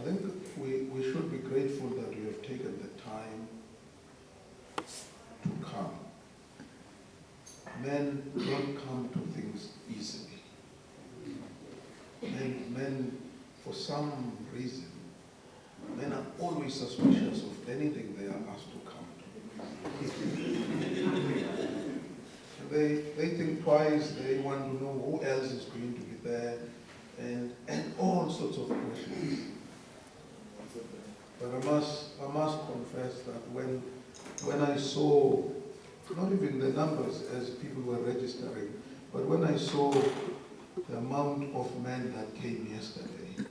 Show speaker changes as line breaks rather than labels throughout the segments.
think we should be grateful that we have taken the time to come. Men don't come to things easily. Men, for some reason, men are always suspicious of anything they are asked to come to. They think twice, they want to know who else is going to be there, and all sorts of questions. But I must confess that when I saw, not even the numbers as people were registering, but when I saw the amount of men that came yesterday,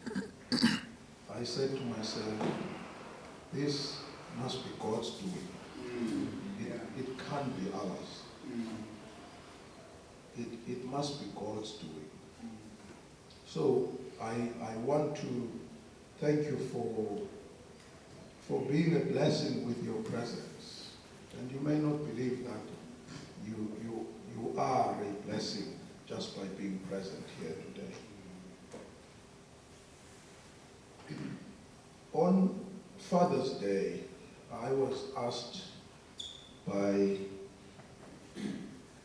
I said to myself, this must be God's doing. It can't be ours. It must be God's doing. So I want to thank you for being a blessing with your presence. And you may not believe that you are a blessing just by being present here today. On Father's Day, I was asked by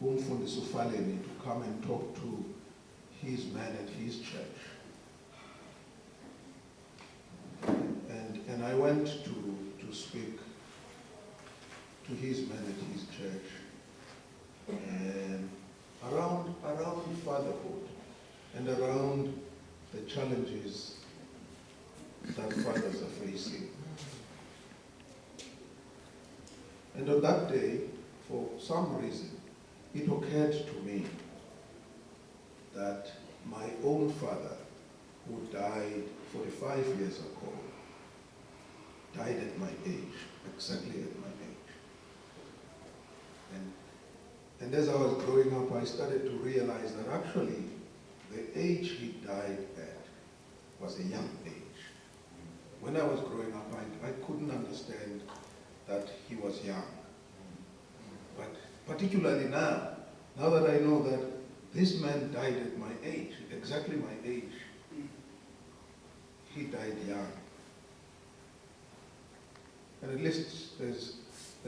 Umfundisi Ufaleni to come and talk to his men at his church. And I went to speak to his men at his church and around fatherhood and around the challenges that fathers are facing. And on that day, for some reason, it occurred to me that my own father, who died 45 years ago, died at my age, exactly at my age. And as I was growing up, I started to realize that actually the age he died at was a young age. When I was growing up, I couldn't understand that he was young. But particularly now that I know that this man died at my age, exactly my age, he died young. And at least there's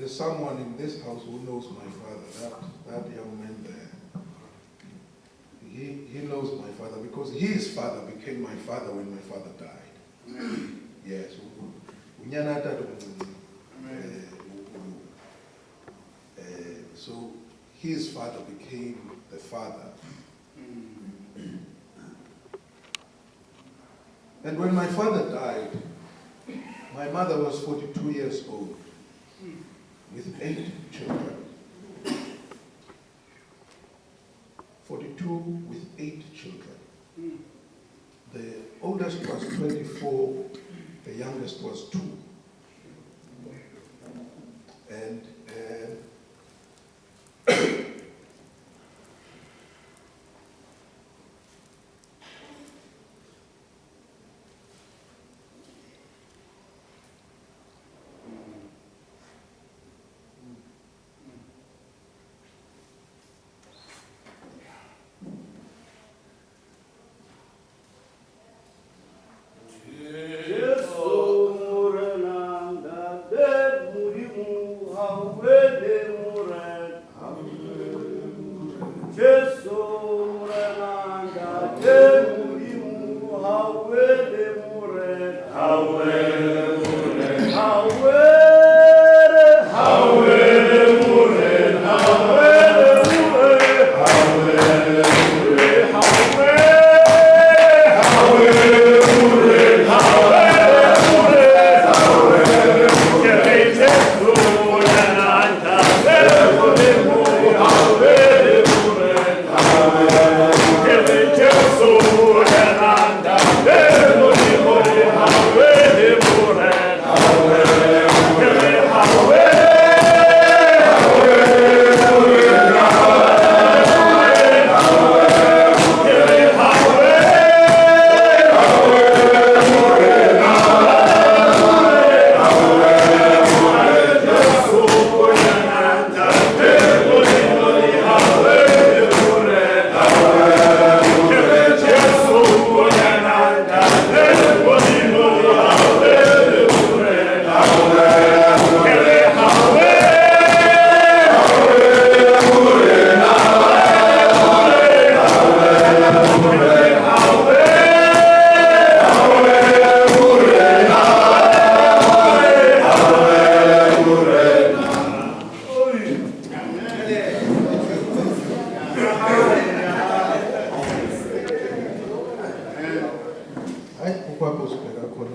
someone in this house who knows my father, that young man there. He knows my father because his father became my father when my father died. Yes. So his father became the father. And when my father died, my mother was 42 years old with 8 children. 42 with 8 children. The oldest was 24, the youngest was 2. And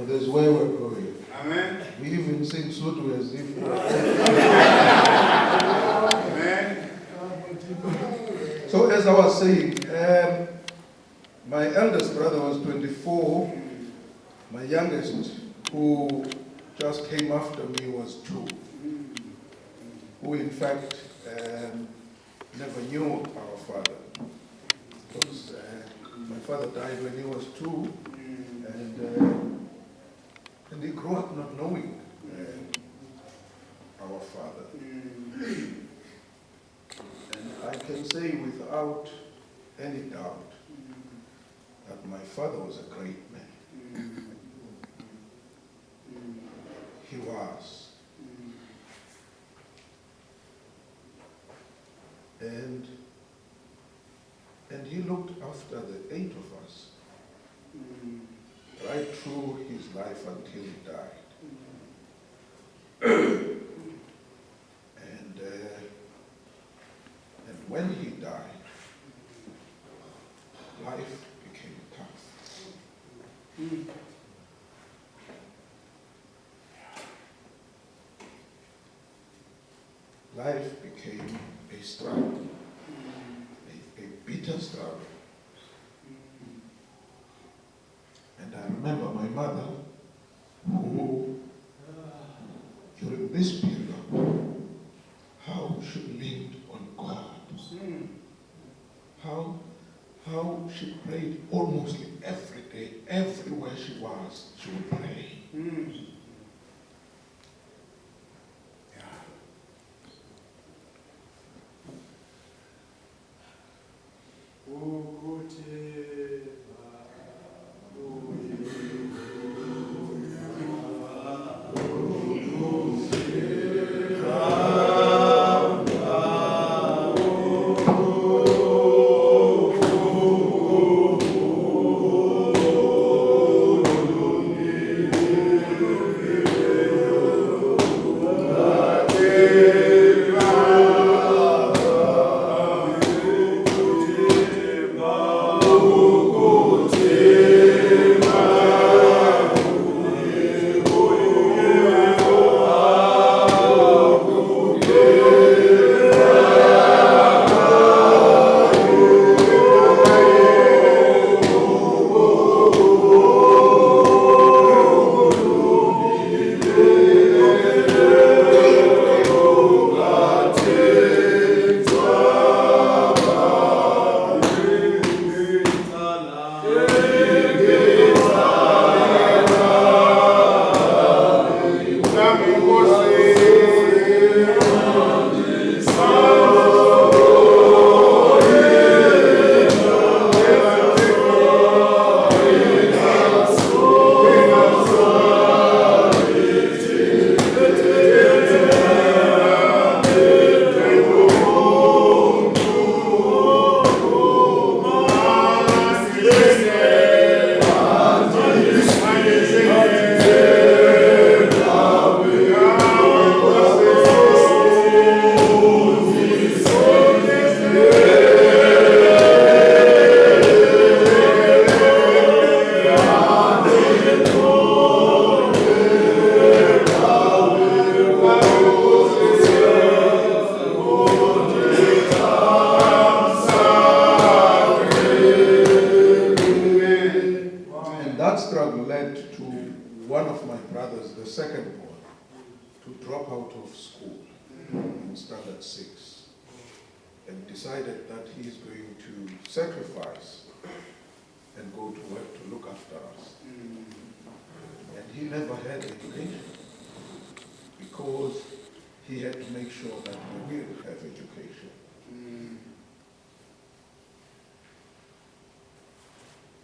There's where we're going.
Amen.
We even sing Sutu as if
Amen.
So as I was saying, my eldest brother was 24. My youngest, who just came after me, was 2. Who in fact never knew our father. Because my father died when he was 2, and he grew up not knowing our father. And I can say without any doubt that my father was a great man. He was. And he looked after the 8 of us right through his life until he died. And when he died, life became tough. Life became a struggle, a bitter struggle. And I remember my mother, who during this period, how she leaned on God. How she prayed almost every day, everywhere she was, she would pray.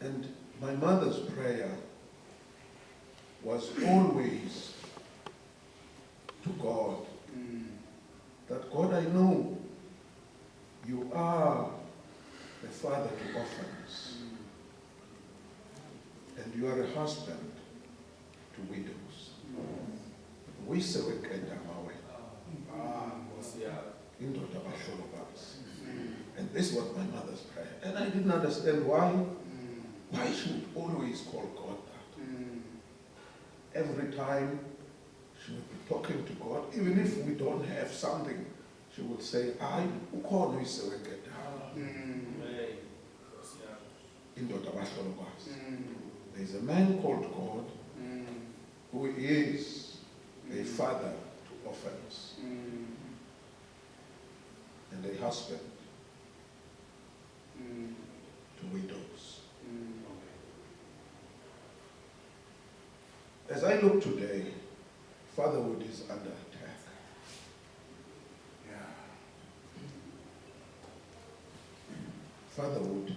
And my mother's prayer was always to God, that God, I know you are the father to orphans, and you are a husband to widows. And this was my mother's prayer. And I didn't understand why. Why she would always call God that. every time she would be talking to God, even if we don't have something, she would say, "I ukhona uyiseweketa indoda abahlolokwazi." There is a man called God who is a father to orphans and a husband to widows. As I look today, fatherhood is under attack. Fatherhood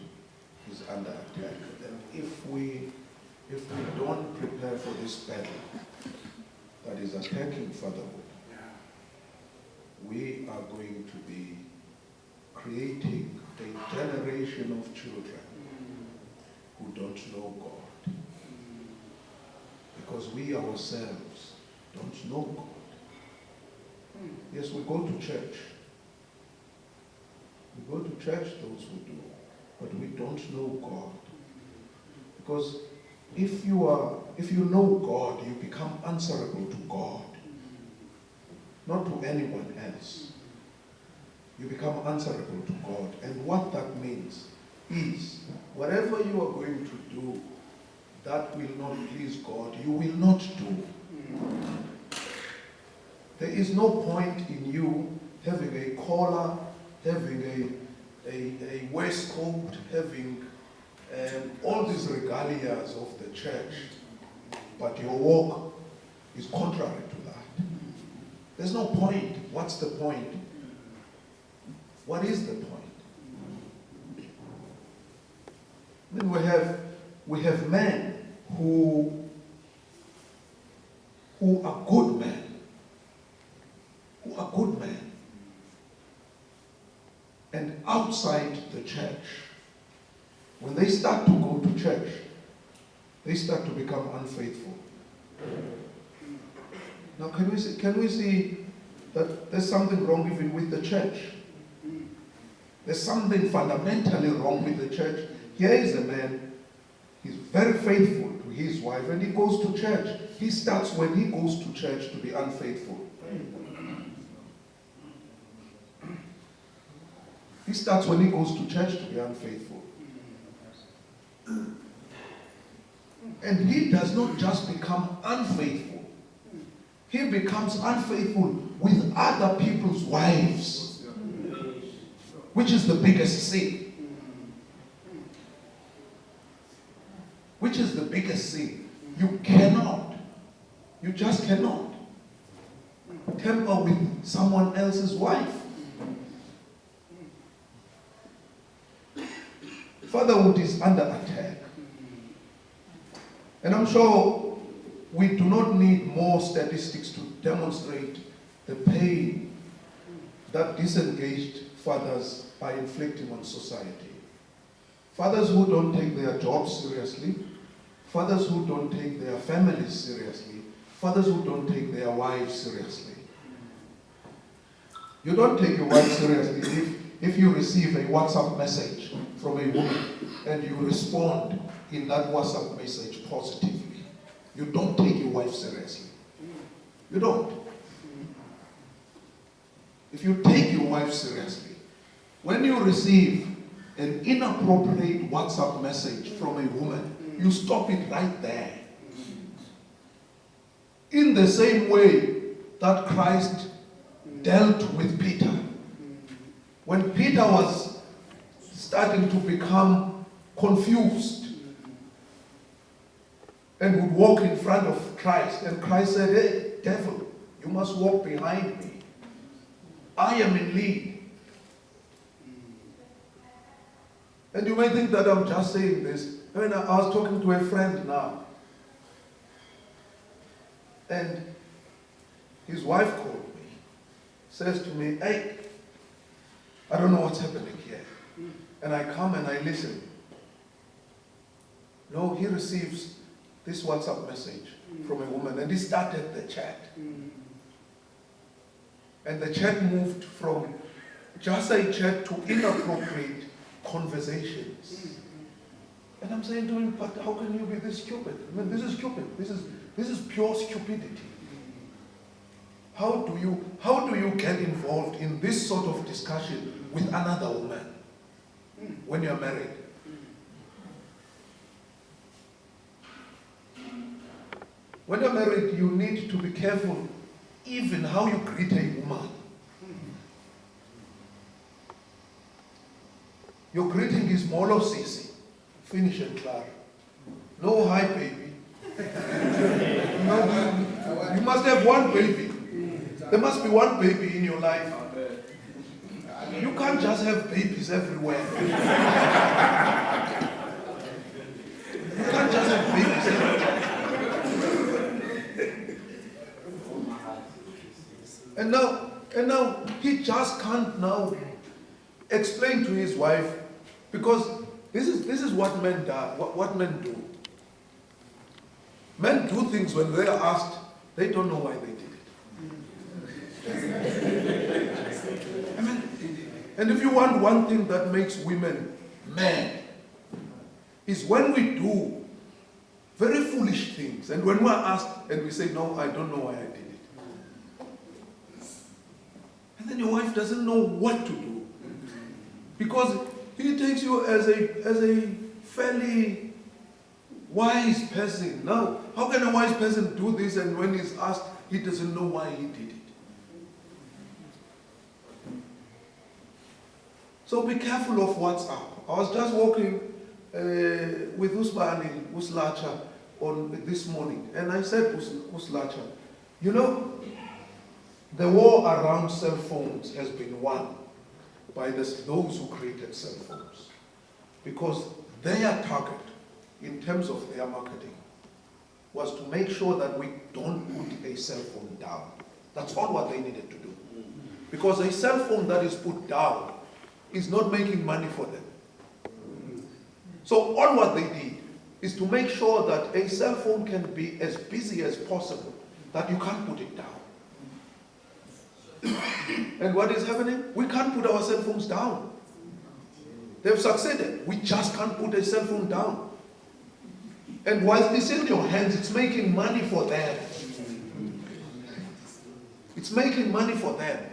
is under attack. And if we don't prepare for this battle that is attacking fatherhood, we are going to be creating a generation of children who don't know God. Because we ourselves don't know God. Yes, we go to church. We go to church, those who do, but we don't know God. Because if you know God, you become answerable to God, not to anyone else. You become answerable to God. And what that means is, whatever you are going to do that will not please God, you will not do. There is no point in you having a collar, having a waistcoat, having all these regalias of the church, but your walk is contrary to that. There's no point. What's the point? What is the point? Then we have men who are good men, and outside the church, when they start to go to church, they start to become unfaithful. Now, can we see that there's something wrong even with the church? There's something fundamentally wrong with the church. Here is a man, he's very faithful to his wife, and he goes to church. He starts when he goes to church to be unfaithful. He starts when he goes to church to be unfaithful. And he does not just become unfaithful. He becomes unfaithful with other people's wives, which is the biggest sin. Which is the biggest sin. You just cannot tamper with someone else's wife. Fatherhood is under attack. And I'm sure we do not need more statistics to demonstrate the pain that disengaged fathers are inflicting on society. Fathers who don't take their jobs seriously, fathers who don't take their families seriously, fathers who don't take their wives seriously. You don't take your wife seriously if you receive a WhatsApp message from a woman and you respond in that WhatsApp message positively. You don't take your wife seriously. You don't. If you take your wife seriously, when you receive an inappropriate WhatsApp message from a woman, you stop it right there. In the same way that Christ dealt with Peter. When Peter was starting to become confused and would walk in front of Christ, and Christ said, "Hey, devil, you must walk behind me. I am in lead." And you may think that I'm just saying this. I mean, I was talking to a friend now, and his wife called me, says to me, "Hey, I don't know what's happening here." And I come and I listen. No, he receives this WhatsApp message from a woman, and he started the chat. And the chat moved from just a chat to inappropriate conversations. And I'm saying to him, but how can you be this stupid? I mean, this is stupid. This is pure stupidity. How do you get involved in this sort of discussion with another woman when you're married? When you're married, you need to be careful even how you greet a woman. Your greeting is molo sisi, finish and clear. No hi baby. No, you must have one baby. There must be one baby in your life. You can't just have babies everywhere. You can't just have babies everywhere. And now he just can't now explain to his wife, because this is what men do. What men do. Men do things when they are asked, they don't know why they did it. I mean, and if you want one thing that makes women mad, is when we do very foolish things, and when we're asked and we say, no, I don't know why I did it. And then your wife doesn't know what to do, because he takes you as a fairly wise person. Now, how can a wise person do this, and when he's asked, he doesn't know why he did it? So be careful of what's up. I was just walking with Usmani, Uslacha, on this morning, and I said, Uslacha, you know, the war around cell phones has been won by those who created cell phones, because their target in terms of their marketing was to make sure that we don't put a cell phone down. That's all what they needed to do. Because a cell phone that is put down is not making money for them. So all what they did is to make sure that a cell phone can be as busy as possible, that you can't put it down. And what is happening? We can't put our cell phones down. They've succeeded. We just can't put a cell phone down. And whilst it's in your hands, it's making money for them. It's making money for them.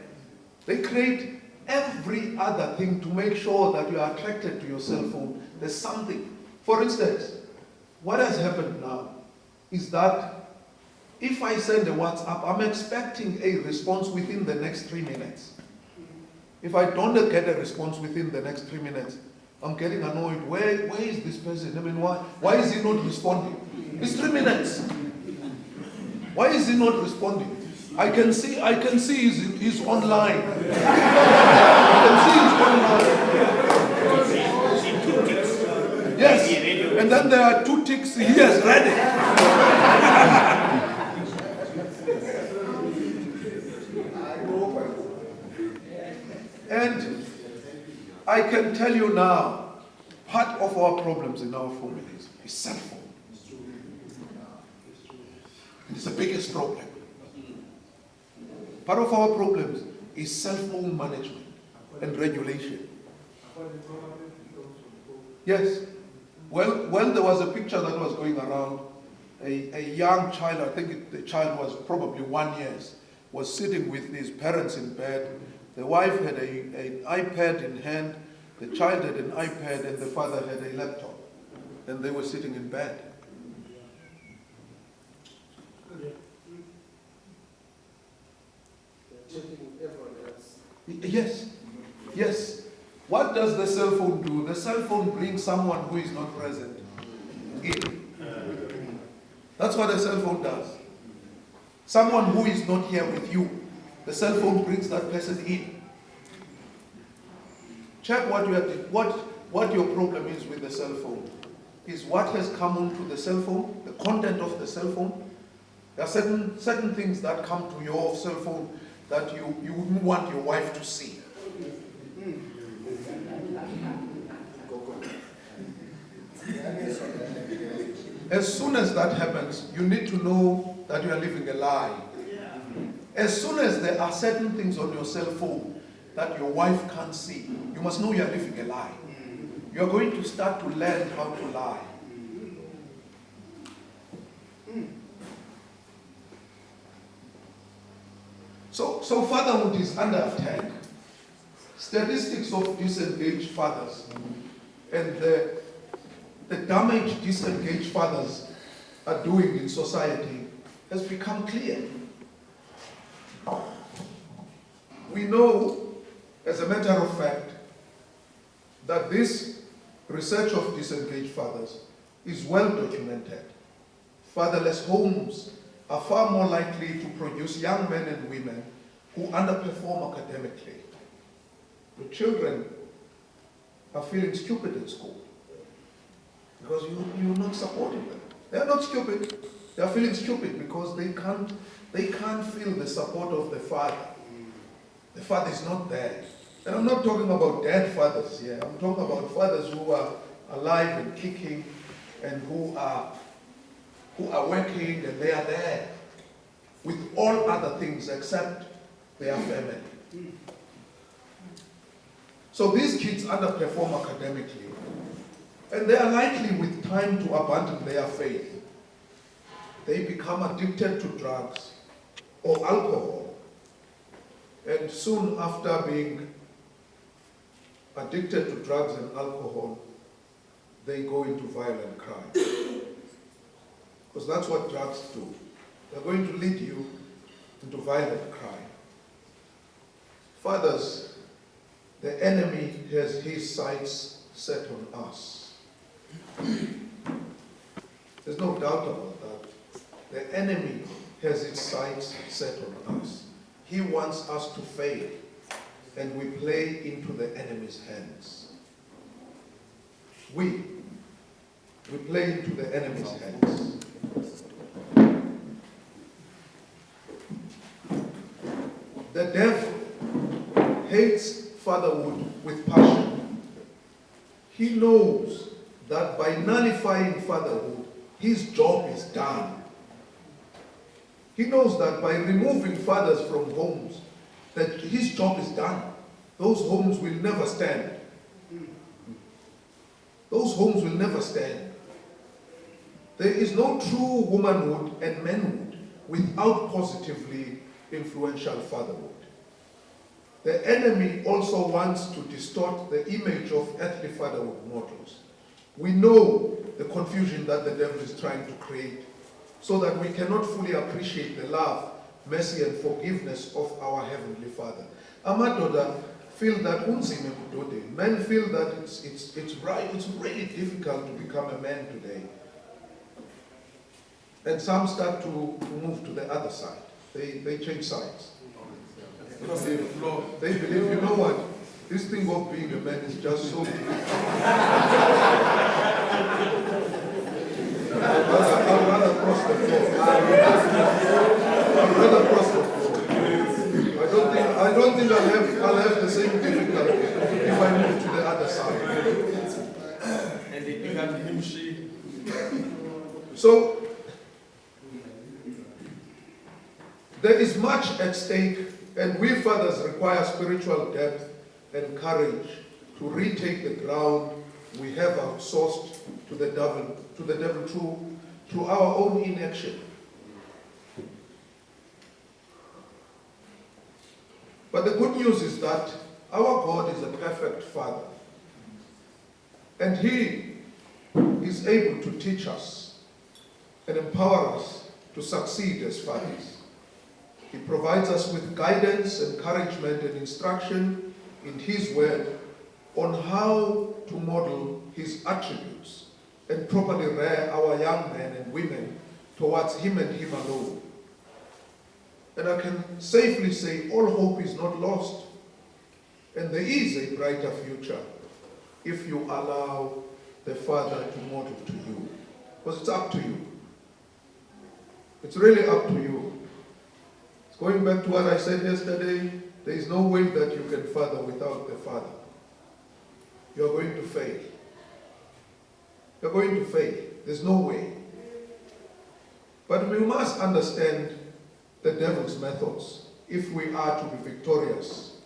They create every other thing to make sure that you are attracted to your cell phone. There's something. For instance, what has happened now is that if I send a WhatsApp, I'm expecting a response within the next 3 minutes. If I don't get a response within the next 3 minutes, I'm getting annoyed. Where is this person? I mean, why is he not responding? It's 3 minutes. Why is he not responding? I can see he's online. I can see he's online. Yes, and then there are 2 ticks. He has read it. And I can tell you now, part of our problems in our families is cell phone. It's the biggest problem. Part of our problems is cell phone management and regulation. Yes. Well, there was a picture that was going around. A young child, I think the child was probably 1 year, was sitting with his parents in bed. The wife had an iPad in hand, the child had an iPad, and the father had a laptop. And they were sitting in bed. Yes, yes. What does the cell phone do? The cell phone brings someone who is not present in. That's what a cell phone does. Someone who is not here with you. The cell phone brings that person in. Check what your problem is with the cell phone. Is what has come onto the cell phone, the content of the cell phone. There are certain things that come to your cell phone that you wouldn't want your wife to see. As soon as that happens, you need to know that you are living a lie. As soon as there are certain things on your cell phone that your wife can't see, you must know you are living a lie. you're going to start to learn how to lie. So fatherhood is under attack. Statistics of disengaged fathers and the damage disengaged fathers are doing in society has become clear. We know, as a matter of fact, that this research of disengaged fathers is well documented. Fatherless homes are far more likely to produce young men and women who underperform academically. The children are feeling stupid at school because you're not supporting them. They're not stupid. They're feeling stupid because they can't feel the support of the father. The father is not there. And I'm not talking about dead fathers here. I'm talking about fathers who are alive and kicking and who are working, and they are there with all other things except their family. So these kids underperform academically, and they are likely with time to abandon their faith. They become addicted to drugs or alcohol, and soon after being addicted to drugs and alcohol, they go into violent crime. Because that's what drugs do. They're going to lead you into violent crime. Fathers, the enemy has his sights set on us. There's no doubt about that. The enemy has its sights set on us. He wants us to fail, and we play into the enemy's hands. We play into the enemy's hands. The devil hates fatherhood with passion. He knows that by nullifying fatherhood, his job is done. He knows that by removing fathers from homes, that his job is done. Those homes will never stand. Those homes will never stand. There is no true womanhood and manhood without positively influential fatherhood. The enemy also wants to distort the image of earthly fatherhood models. We know the confusion that the devil is trying to create so that we cannot fully appreciate the love, mercy, and forgiveness of our Heavenly Father. Amadoda feel that unzime kudode. Men feel that it's really difficult to become a man today. And some start to move to the other side. They change sides. Because they believe, you know what, this thing of being a man is just so difficult. I'd rather cross the floor. I'd rather cross the floor. I don't think I'll have the same difficulty if I move to the other side.
And they become himshi.
So there is much at stake, and we fathers require spiritual depth and courage to retake the ground we have outsourced to the devil through our own inaction. But the good news is that our God is a perfect Father, and He is able to teach us and empower us to succeed as fathers. He provides us with guidance, encouragement, and instruction in His Word on how to model His attributes and properly rear our young men and women towards Him and Him alone. And I can safely say all hope is not lost, and there is a brighter future if you allow the Father to model to you. Because it's up to you. It's really up to you. Going back to what I said yesterday, there is no way that you can father without the Father. You are going to fail. You are going to fail. There's no way. But we must understand the devil's methods if we are to be victorious.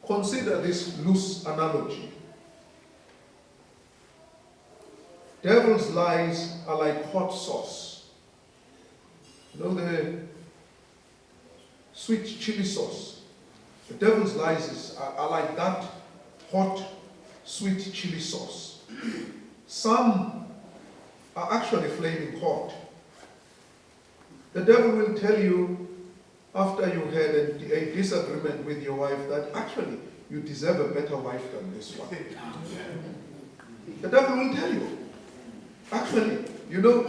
Consider this loose analogy. Devil's lies are like hot sauce. You know the sweet chili sauce? The devil's lies are like that hot, sweet chili sauce. Some are actually flaming hot. The devil will tell you after you had a disagreement with your wife that actually you deserve a better wife than this one. The devil will tell you. Actually, you know,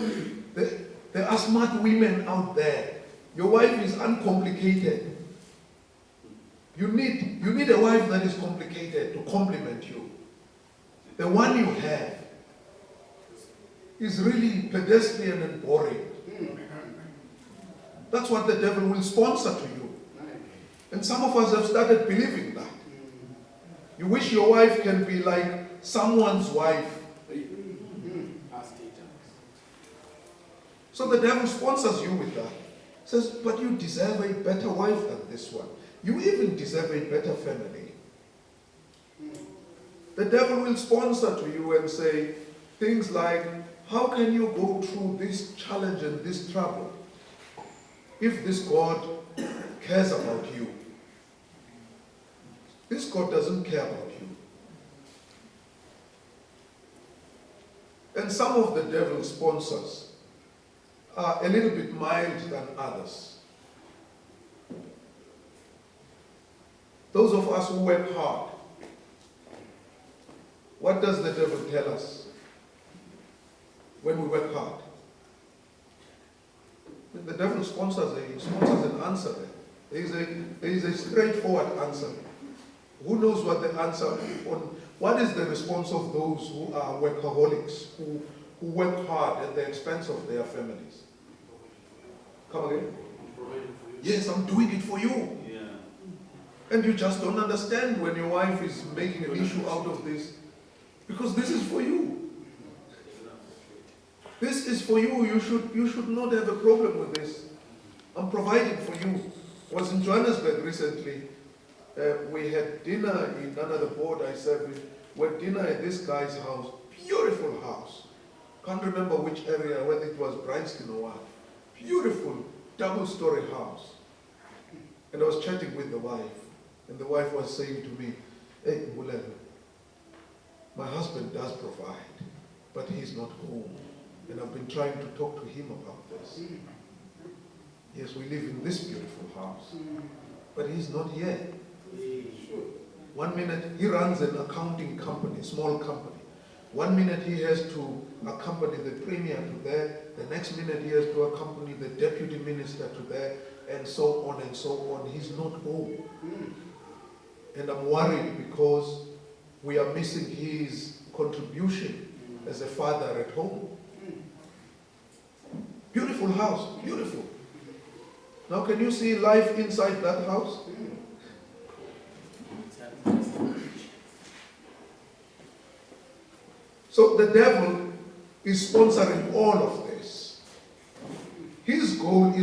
there are smart women out there. Your wife is uncomplicated. You need a wife that is complicated to complement you. The one you have is really pedestrian and boring. That's what the devil will sponsor to you. And some of us have started believing that. You wish your wife can be like someone's wife. So the devil sponsors you with that. Says, but you deserve a better wife than this one. You even deserve a better family. The devil will sponsor to you and say things like, how can you go through this challenge and this trouble if this God cares about you? This God doesn't care about you. And some of the devil's sponsors are a little bit mild than others. Those of us who work hard, what does the devil tell us when we work hard? The devil sponsors an answer there. There is a straightforward answer. Who knows what the answer on what is the response of those who are workaholics, who work hard at the expense of their families? Come again? Yes, I'm doing it for you.
Yeah.
And you just don't understand when your wife is making an issue out of this. Because this is for you. This is for you. You should not have a problem with this. I'm providing for you. I was in Johannesburg recently. We had dinner in another board I served with. We had dinner at this guy's house. Beautiful house. Can't remember which area, whether it was Bryanston or what. Beautiful double-story house. And I was chatting with the wife. And the wife was saying to me, hey, Mulelo, my husband does provide, but he's not home. And I've been trying to talk to him about this. Yes, we live in this beautiful house, but he's not here. 1 minute, he runs an accounting company, small company. 1 minute he has to accompany the premier to there, the next minute he has to accompany the deputy minister to there, and so on and so on. He's not home. And I'm worried because we are missing his contribution as a father at home. Beautiful house, beautiful. Now can you see life inside that house? So the devil is sponsoring all of this. His goal is